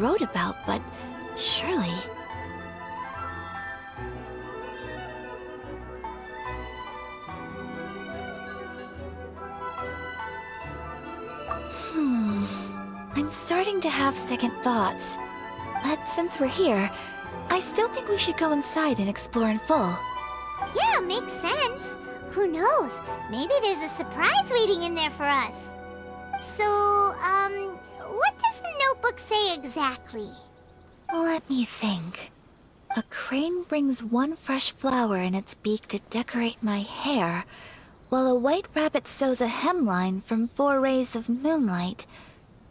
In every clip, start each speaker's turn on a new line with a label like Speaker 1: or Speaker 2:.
Speaker 1: wrote about, but surely... I'm starting to have second thoughts. But since we're here, I still think we should go inside and explore in full.
Speaker 2: Yeah, makes sense. Who knows? Maybe there's a surprise waiting in there for us. So, what does the notebook say exactly?
Speaker 1: Let me think. A crane brings one fresh flower in its beak to decorate my hair, while a white rabbit sews a hemline from 4 rays of moonlight.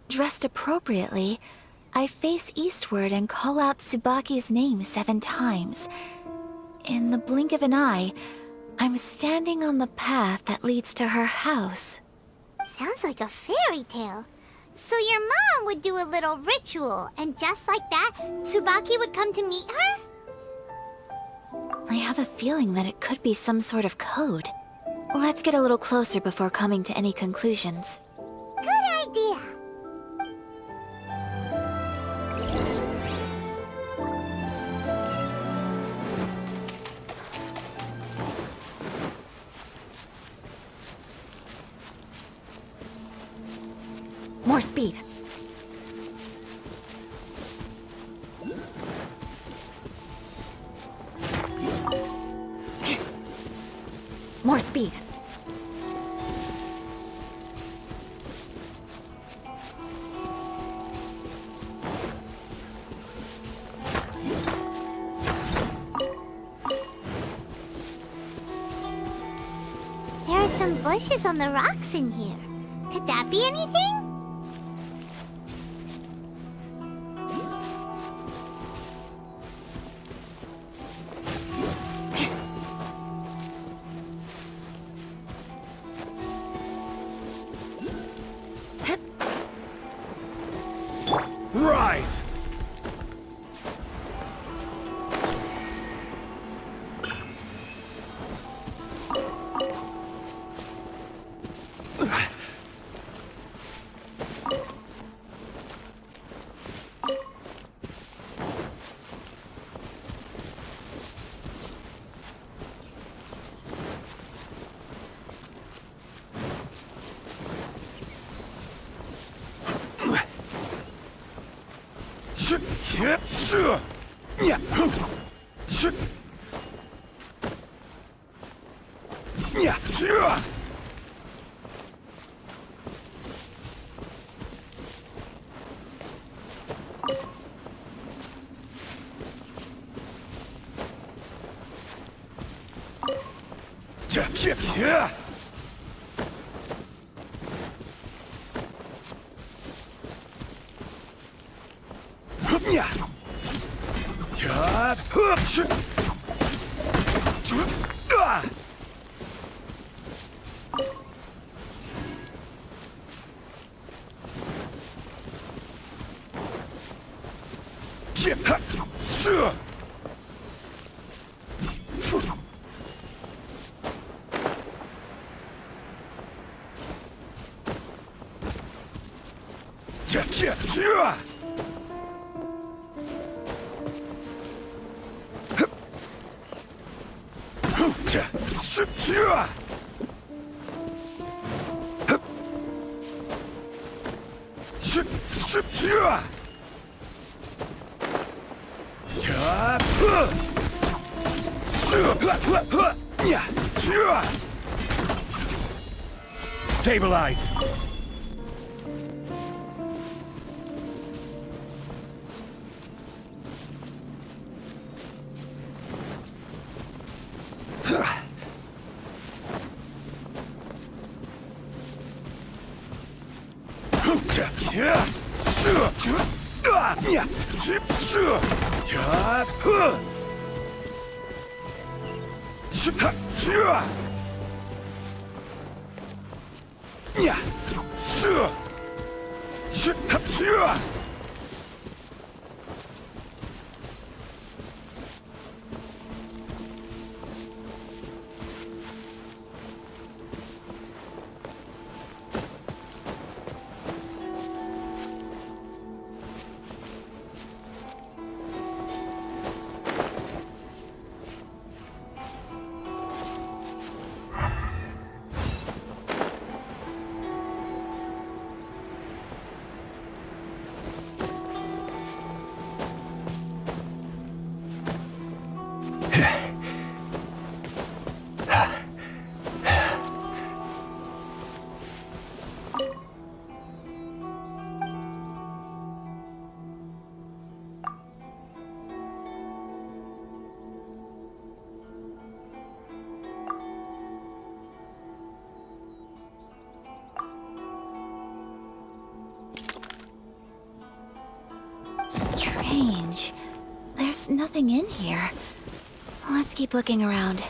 Speaker 1: Dressed appropriately, I face eastward and call out Tsubaki's name 7 times. In the blink of an eye, I'm standing on the path that leads to her house.
Speaker 2: Sounds like a fairy tale. So your mom would do a little ritual, and just like that, Tsubaki would come to meet her?
Speaker 1: I have a feeling that it could be some sort of code. Let's get a little closer before coming to any conclusions.
Speaker 2: Good idea.
Speaker 1: More speed. More speed.
Speaker 2: There are some bushes on the rocks in here. Could that be anything?
Speaker 3: Rise! Stabilize!
Speaker 1: strange. There's nothing in here. Let's keep looking around.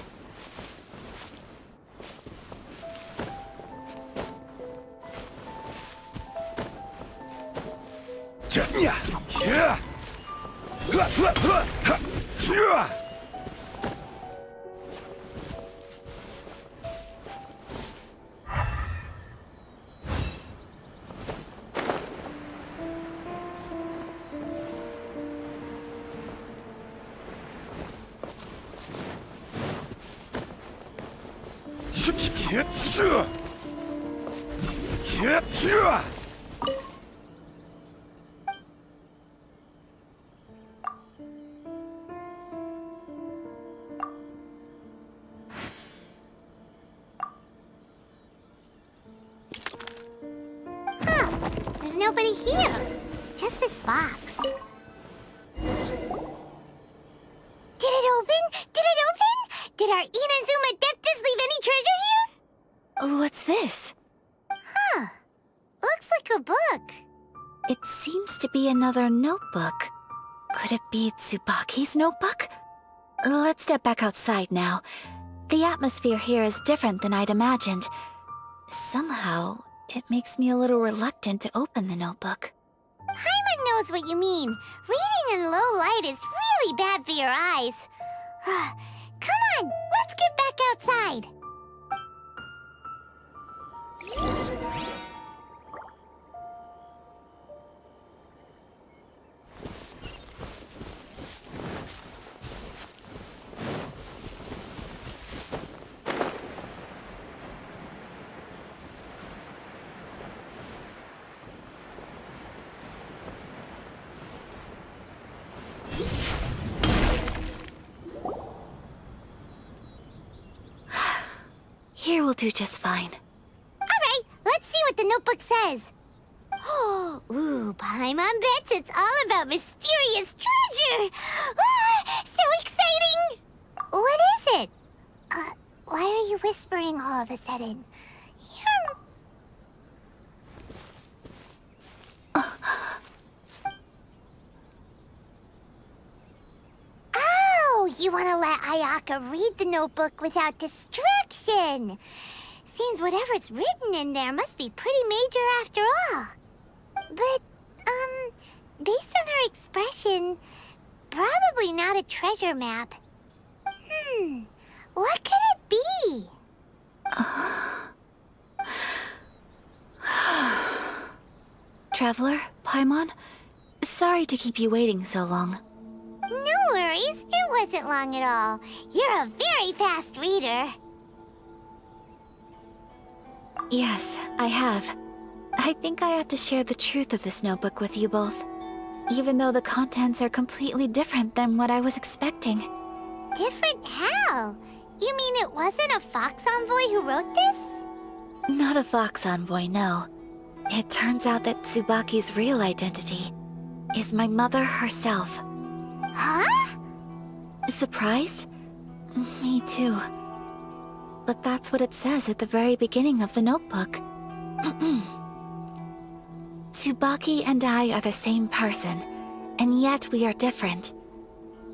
Speaker 2: There's nobody here. Just this box. Did it open? Did it open? Did our Inazuma Adeptus leave any treasure here?
Speaker 1: What's this?
Speaker 2: Huh. Looks like a book.
Speaker 1: It seems to be another notebook. Could it be Tsubaki's notebook? Let's step back outside now. The atmosphere here is different than I'd imagined. Somehow, it makes me a little reluctant to open the notebook.
Speaker 2: Paimon knows what you mean. Reading in low light is really bad for your eyes. Come on, let's get back outside.
Speaker 1: Here will do just fine.
Speaker 2: Alright, let's see what the notebook says. Ooh, Paimon bets it's all about mysterious treasure! Ah, so exciting! What is it? Why are you whispering all of a sudden? Oh, you want to let Ayaka read the notebook without distraction. Seems whatever's written in there must be pretty major after all. But, based on her expression, probably not a treasure map. What could it be?
Speaker 1: Traveler, Paimon, sorry to keep you waiting so long.
Speaker 2: No worries, it wasn't long at all. You're a very fast reader.
Speaker 1: Yes, I have. I think I ought to share the truth of this notebook with you both, even though the contents are completely different than what I was expecting.
Speaker 2: Different how? You mean it wasn't a Fox Envoy who wrote this?
Speaker 1: Not a Fox Envoy, no. It turns out that Tsubaki's real identity is my mother herself.
Speaker 2: Huh?
Speaker 1: Surprised? Me too. But that's what it says at the very beginning of the notebook. Tsubaki and I are the same person, and yet we are different.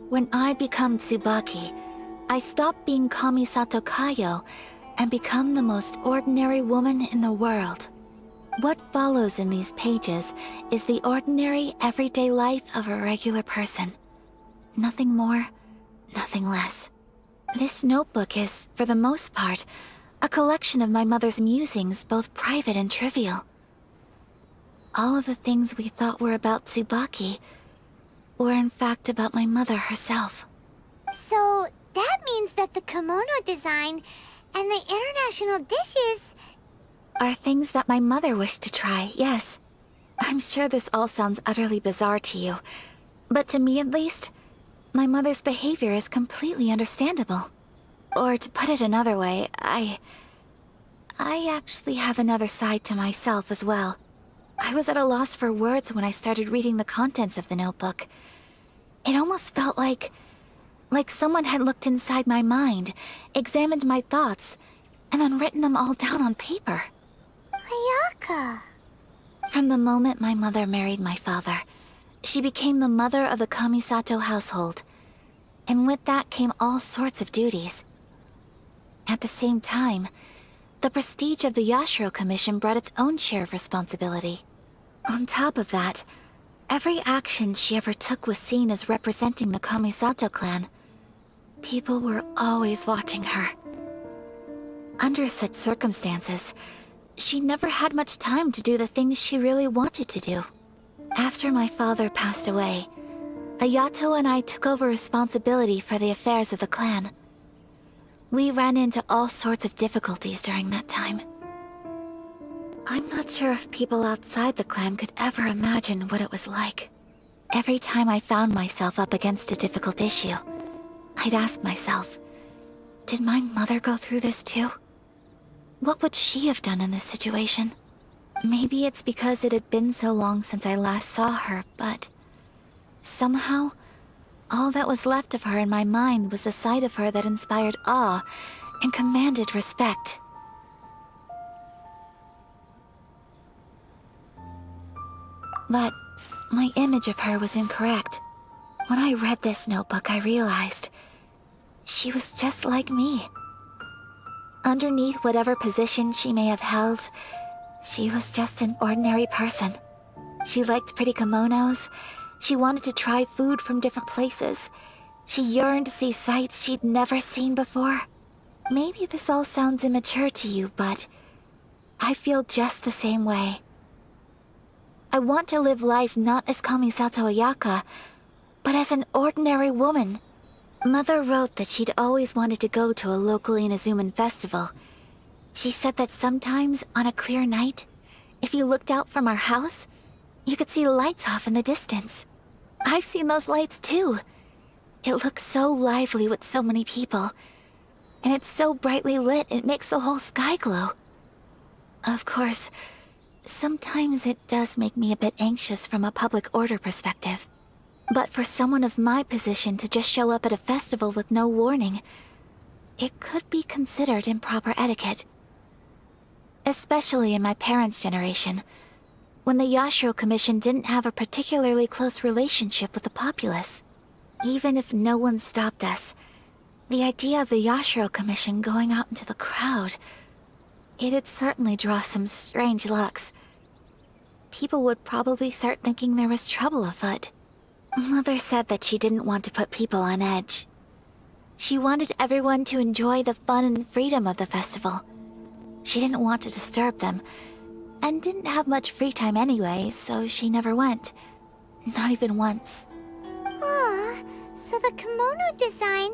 Speaker 1: When I become Tsubaki, I stop being Kamisato Kayo and become the most ordinary woman in the world. What follows in these pages is the ordinary, everyday life of a regular person. Nothing more, nothing less. This notebook is, for the most part, a collection of my mother's musings, both private and trivial. All of the things we thought were about Tsubaki were in fact about my mother herself.
Speaker 2: So, that means that the kimono design and the international dishes
Speaker 1: are things that my mother wished to try, yes. I'm sure this all sounds utterly bizarre to you, but to me at least, my mother's behavior is completely understandable. Or to put it another way, I actually have another side to myself as well. I was at a loss for words when I started reading the contents of the notebook. It almost felt like someone had looked inside my mind, examined my thoughts, and then written them all down on paper.
Speaker 2: Ayaka.
Speaker 1: From the moment my mother married my father, She became the mother of the Kamisato household, and with that came all sorts of duties. At the same time, the prestige of the Yashiro Commission brought its own share of responsibility. On top of that, every action she ever took was seen as representing the Kamisato clan. People were always watching her. Under such circumstances, she never had much time to do the things she really wanted to do. After my father passed away, Ayato and I took over responsibility for the affairs of the clan. We ran into all sorts of difficulties during that time. I'm not sure if people outside the clan could ever imagine what it was like. Every time I found myself up against a difficult issue, I'd ask myself, did my mother go through this too? What would she have done in this situation? Maybe it's because it had been so long since I last saw her, but somehow, all that was left of her in my mind was the side of her that inspired awe and commanded respect. But my image of her was incorrect. When I read this notebook, I realized she was just like me. Underneath whatever position she may have held, she was just an ordinary person. She liked pretty kimonos. She wanted to try food from different places. She yearned to see sights she'd never seen before. Maybe this all sounds immature to you, but I feel just the same way. I want to live life not as Kamisato Ayaka, but as an ordinary woman. Mother wrote that she'd always wanted to go to a local Inazuman festival. She said that sometimes, on a clear night, if you looked out from our house, you could see lights off in the distance. I've seen those lights too. It looks so lively with so many people. And it's so brightly lit, it makes the whole sky glow. Of course, sometimes it does make me a bit anxious from a public order perspective. But for someone of my position to just show up at a festival with no warning, it could be considered improper etiquette. Especially in my parents' generation, when the Yashiro Commission didn't have a particularly close relationship with the populace. Even if no one stopped us, the idea of the Yashiro Commission going out into the crowd, it'd certainly draw some strange looks. People would probably start thinking there was trouble afoot. Mother said that she didn't want to put people on edge. She wanted everyone to enjoy the fun and freedom of the festival. She didn't want to disturb them, and didn't have much free time anyway, so she never went. Not even once.
Speaker 2: Aw, so the kimono design,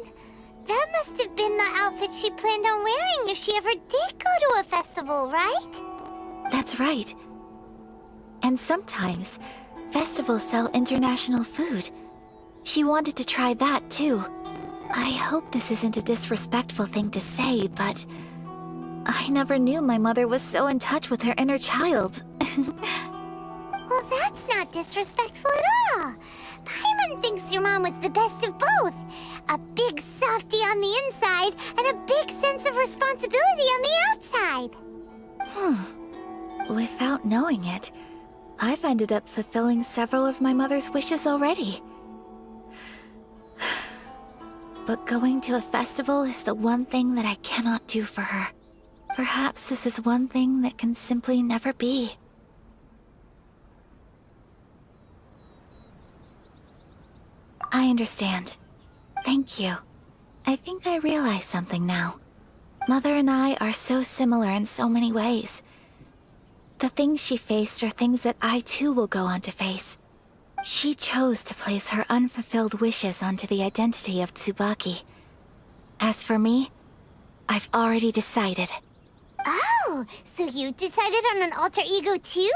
Speaker 2: that must have been the outfit she planned on wearing if she ever did go to a festival, right?
Speaker 1: That's right. And sometimes, festivals sell international food. She wanted to try that too. I hope this isn't a disrespectful thing to say, but I never knew my mother was so in touch with her inner child.
Speaker 2: Well, that's not disrespectful at all. Paimon thinks your mom was the best of both. A big softie on the inside and a big sense of responsibility on the outside.
Speaker 1: Without knowing it, I've ended up fulfilling several of my mother's wishes already. But going to a festival is the one thing that I cannot do for her. Perhaps this is one thing that can simply never be. I understand. Thank you. I think I realize something now. Mother and I are so similar in so many ways. The things she faced are things that I too will go on to face. She chose to place her unfulfilled wishes onto the identity of Tsubaki. As for me, I've already decided.
Speaker 2: Oh, so you decided on an alter ego too?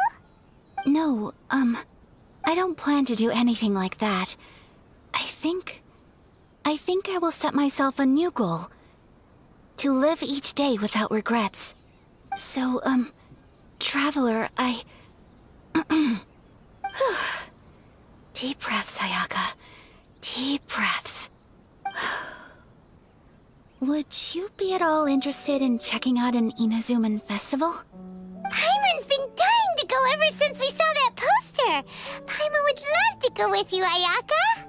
Speaker 1: No, I don't plan to do anything like that. I think I will set myself a new goal. To live each day without regrets. So, Traveler, Deep breaths, Ayaka. Deep breaths. Would you be at all interested in checking out an Inazuman festival?
Speaker 2: Paimon's been dying to go ever since we saw that poster. Paimon would love to go with you, Ayaka?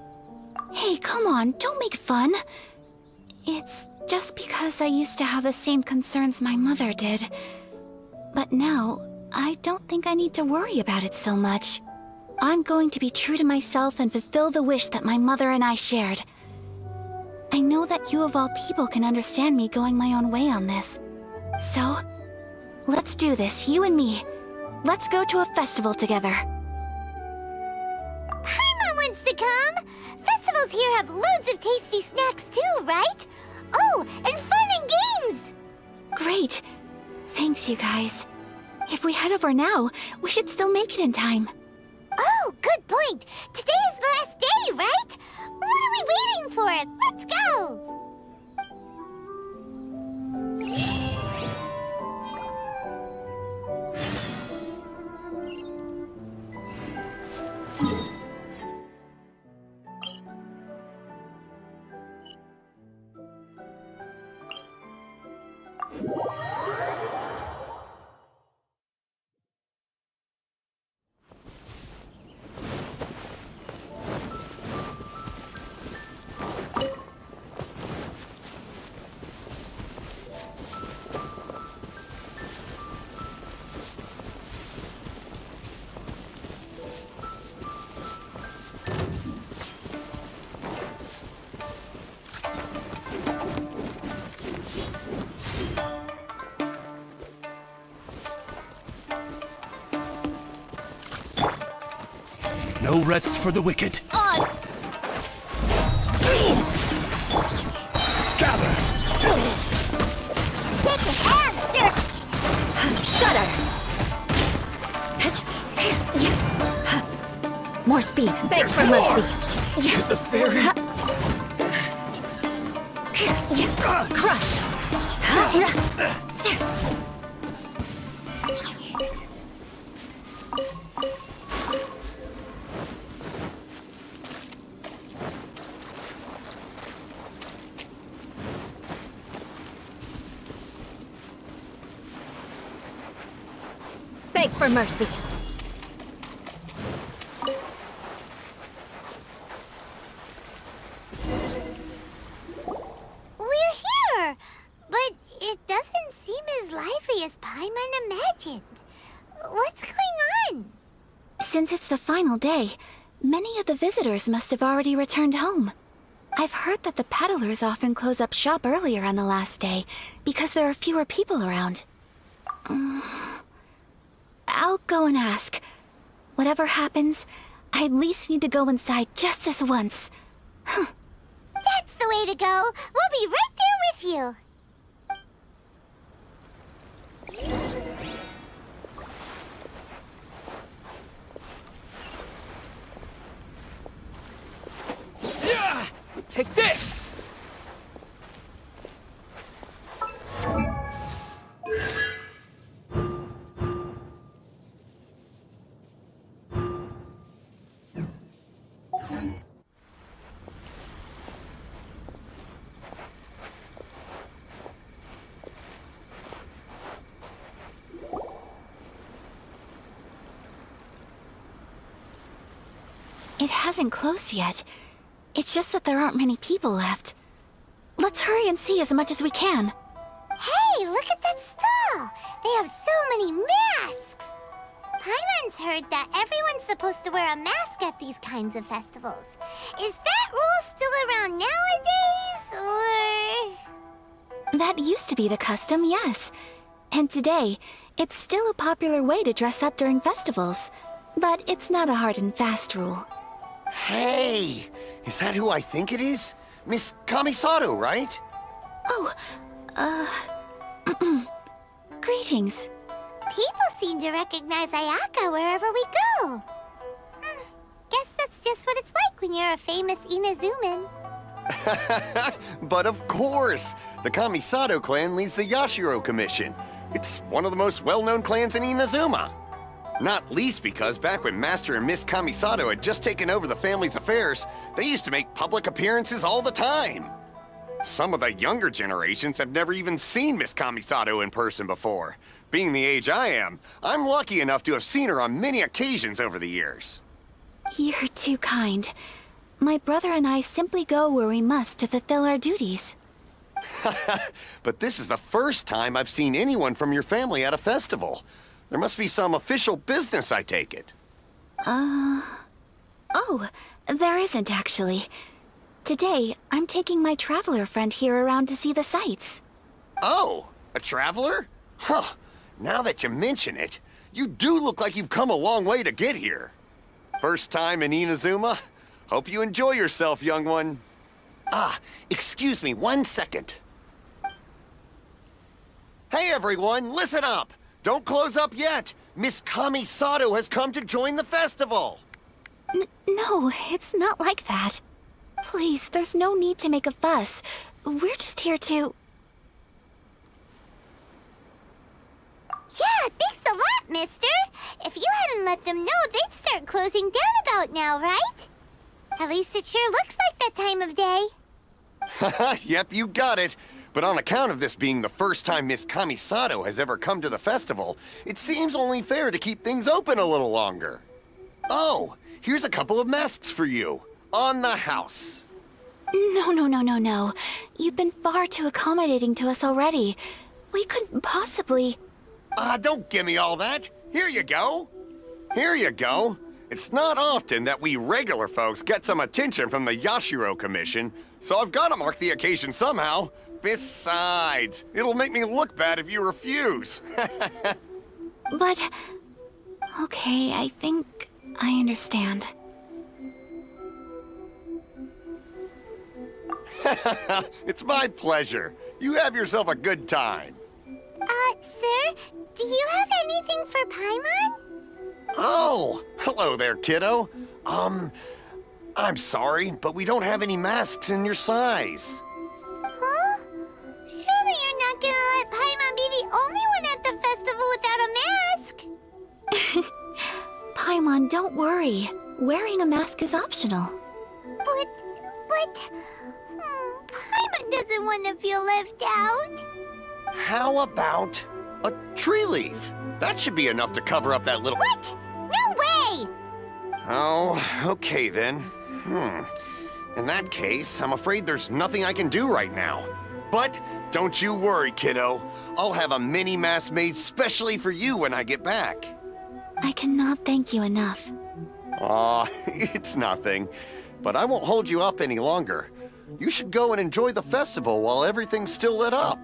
Speaker 1: Hey, come on, don't make fun. It's just because I used to have the same concerns my mother did. But now, I don't think I need to worry about it so much. I'm going to be true to myself and fulfill the wish that my mother and I shared. I know that you of all people can understand me going my own way on this. So, let's do this, you and me. Let's go to a festival together.
Speaker 2: Paimon wants to come! Festivals here have loads of tasty snacks too, right? Oh, and fun and games!
Speaker 1: Great. Thanks, you guys. If we head over now, we should still make it in time.
Speaker 2: Oh, good point. Today is the last day, right? What are we waiting for? Let's go!
Speaker 3: No rest for the wicked.
Speaker 2: On!
Speaker 3: Gather!
Speaker 2: Shake it and stir!
Speaker 1: Shudder! More speed. Beg for mercy.
Speaker 3: To the fairy!
Speaker 1: Crush! Beg for mercy.
Speaker 2: We're here! But it doesn't seem as lively as Paimon imagined. What's going on?
Speaker 1: Since it's the final day, many of the visitors must have already returned home. I've heard that the peddlers often close up shop earlier on the last day because there are fewer people around. I'll go and ask. Whatever happens, I at least need to go inside just this once.
Speaker 2: That's the way to go. We'll be right there with you.
Speaker 3: Yeah! Take this!
Speaker 1: It hasn't closed yet. It's just that there aren't many people left. Let's hurry and see as much as we can.
Speaker 2: Hey, look at that stall! They have so many masks! Paimon's heard that everyone's supposed to wear a mask at these kinds of festivals. Is that rule still around nowadays, or...?
Speaker 1: That used to be the custom, yes. And today, it's still a popular way to dress up during festivals. But it's not a hard and fast rule.
Speaker 4: Hey! Is that who I think it is? Miss Kamisato, right?
Speaker 1: Oh, greetings.
Speaker 2: People seem to recognize Ayaka wherever we go. Guess that's just what it's like when you're a famous Inazuman.
Speaker 4: But of course! The Kamisato clan leads the Yashiro Commission. It's one of the most well-known clans in Inazuma. Not least because back when Master and Miss Kamisato had just taken over the family's affairs, they used to make public appearances all the time. Some of the younger generations have never even seen Miss Kamisato in person before. Being the age I am, I'm lucky enough to have seen her on many occasions over the years.
Speaker 1: You're too kind. My brother and I simply go where we must to fulfill our duties.
Speaker 4: But this is the first time I've seen anyone from your family at a festival. There must be some official business, I take it.
Speaker 1: Oh, there isn't actually. Today, I'm taking my traveler friend here around to see the sights.
Speaker 4: Oh, a traveler? Huh. Now that you mention it, you do look like you've come a long way to get here. First time in Inazuma? Hope you enjoy yourself, young one. Ah, excuse me 1 second. Hey everyone, listen up! Don't close up yet! Miss Kami Sato has come to join the festival!
Speaker 1: No, it's not like that. Please, there's no need to make a fuss. We're just here to...
Speaker 2: Yeah, thanks a lot, mister. If you hadn't let them know, they'd start closing down about now, right? At least it sure looks like that time of day.
Speaker 4: Yep, you got it. But on account of this being the first time Miss Kami Sato has ever come to the festival, it seems only fair to keep things open a little longer. Oh, here's a couple of masks for you. On the house.
Speaker 1: No. You've been far too accommodating to us already. We couldn't possibly...
Speaker 4: Don't give me all that. Here you go. Here you go. It's not often that we regular folks get some attention from the Yashiro Commission, so I've got to mark the occasion somehow. Besides, it'll make me look bad if you refuse.
Speaker 1: But... Okay, I think I understand.
Speaker 4: It's my pleasure. You have yourself a good time.
Speaker 2: Sir, do you have anything for Paimon?
Speaker 4: Oh, hello there, kiddo. I'm sorry, but we don't have any masks in your size.
Speaker 2: Huh? Surely you're not gonna let Paimon be the only one at the festival without a mask?
Speaker 1: Paimon, don't worry. Wearing a mask is optional.
Speaker 2: Paimon doesn't want to feel left out.
Speaker 4: How about a tree leaf? That should be enough to cover up that little...
Speaker 2: What? No way!
Speaker 4: Oh, okay then. In that case, I'm afraid there's nothing I can do right now. But don't you worry, kiddo. I'll have a mini mask made specially for you when I get back.
Speaker 1: I cannot thank you enough.
Speaker 4: Aw, it's nothing. But I won't hold you up any longer. You should go and enjoy the festival while everything's still lit up.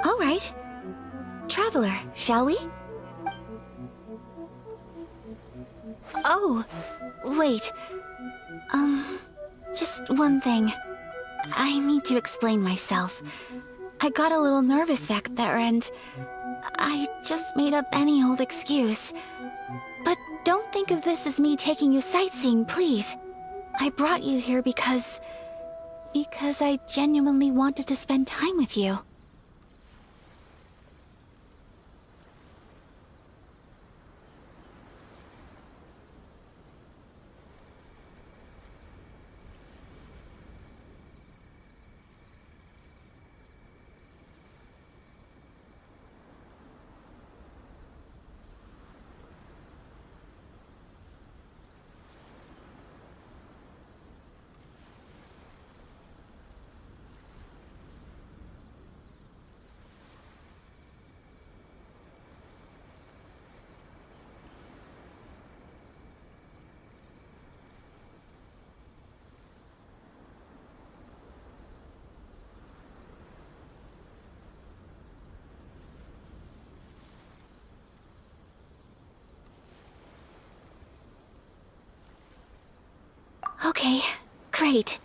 Speaker 1: All right. Traveler, shall we? Oh, wait. Just one thing. I need to explain myself. I got a little nervous back there and I just made up any old excuse. But don't think of this as me taking you sightseeing, please. I brought you here because I genuinely wanted to spend time with you. Okay, great.